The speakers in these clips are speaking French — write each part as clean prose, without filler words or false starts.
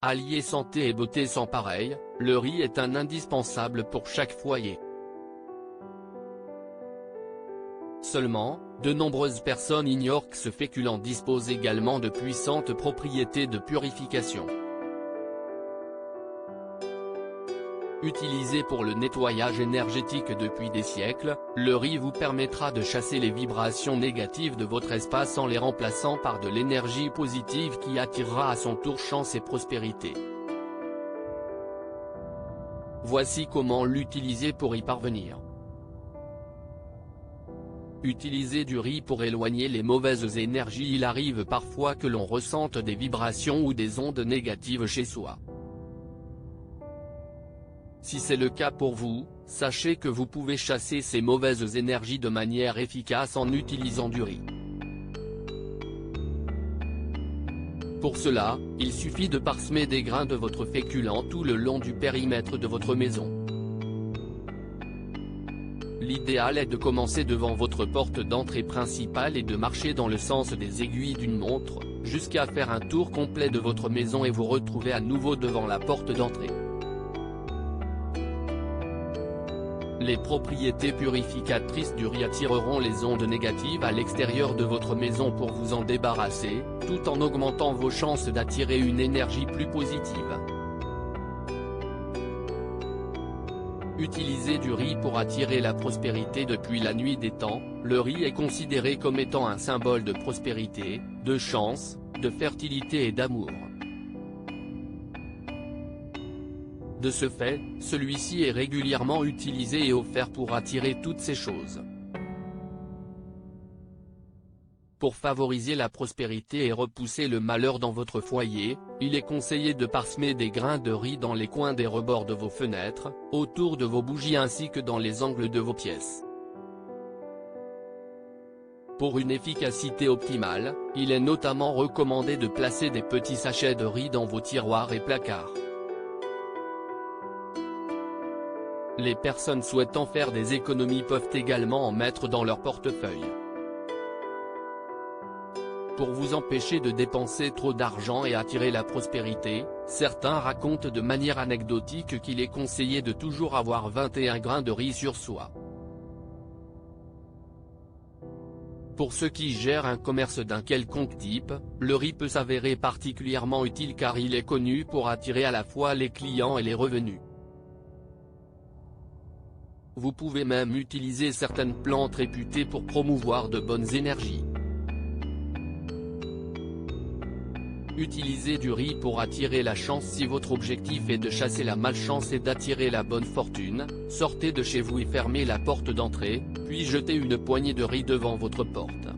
Allié santé et beauté sans pareil, le riz est un indispensable pour chaque foyer. Seulement, de nombreuses personnes ignorent que ce féculent dispose également de puissantes propriétés de purification. Utilisé pour le nettoyage énergétique depuis des siècles, le riz vous permettra de chasser les vibrations négatives de votre espace en les remplaçant par de l'énergie positive qui attirera à son tour chance et prospérité. Voici comment l'utiliser pour y parvenir. Utiliser du riz pour éloigner les mauvaises énergies. Il arrive parfois que l'on ressente des vibrations ou des ondes négatives chez soi. Si c'est le cas pour vous, sachez que vous pouvez chasser ces mauvaises énergies de manière efficace en utilisant du riz. Pour cela, il suffit de parsemer des grains de votre féculent tout le long du périmètre de votre maison. L'idéal est de commencer devant votre porte d'entrée principale et de marcher dans le sens des aiguilles d'une montre, jusqu'à faire un tour complet de votre maison et vous retrouver à nouveau devant la porte d'entrée. Les propriétés purificatrices du riz attireront les ondes négatives à l'extérieur de votre maison pour vous en débarrasser, tout en augmentant vos chances d'attirer une énergie plus positive. Utiliser du riz pour attirer la prospérité. Depuis la nuit des temps, le riz est considéré comme étant un symbole de prospérité, de chance, de fertilité et d'amour. De ce fait, celui-ci est régulièrement utilisé et offert pour attirer toutes ces choses. Pour favoriser la prospérité et repousser le malheur dans votre foyer, il est conseillé de parsemer des grains de riz dans les coins des rebords de vos fenêtres, autour de vos bougies ainsi que dans les angles de vos pièces. Pour une efficacité optimale, il est notamment recommandé de placer des petits sachets de riz dans vos tiroirs et placards. Les personnes souhaitant faire des économies peuvent également en mettre dans leur portefeuille. Pour vous empêcher de dépenser trop d'argent et attirer la prospérité, certains racontent de manière anecdotique qu'il est conseillé de toujours avoir 21 grains de riz sur soi. Pour ceux qui gèrent un commerce d'un quelconque type, le riz peut s'avérer particulièrement utile car il est connu pour attirer à la fois les clients et les revenus. Vous pouvez même utiliser certaines plantes réputées pour promouvoir de bonnes énergies. Utilisez du riz pour attirer la chance. Si votre objectif est de chasser la malchance et d'attirer la bonne fortune, sortez de chez vous et fermez la porte d'entrée, puis jetez une poignée de riz devant votre porte.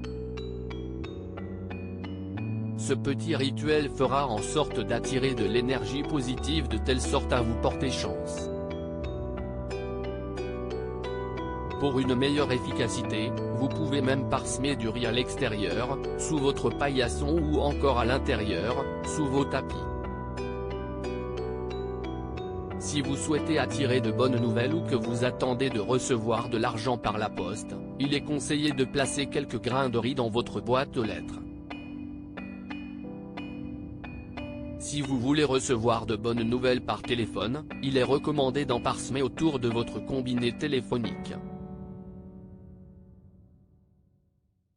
Ce petit rituel fera en sorte d'attirer de l'énergie positive de telle sorte à vous porter chance. Pour une meilleure efficacité, vous pouvez même parsemer du riz à l'extérieur, sous votre paillasson ou encore à l'intérieur, sous vos tapis. Si vous souhaitez attirer de bonnes nouvelles ou que vous attendez de recevoir de l'argent par la poste, il est conseillé de placer quelques grains de riz dans votre boîte aux lettres. Si vous voulez recevoir de bonnes nouvelles par téléphone, il est recommandé d'en parsemer autour de votre combiné téléphonique.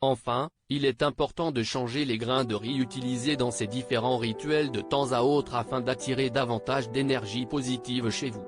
Enfin, il est important de changer les grains de riz utilisés dans ces différents rituels de temps à autre afin d'attirer davantage d'énergie positive chez vous.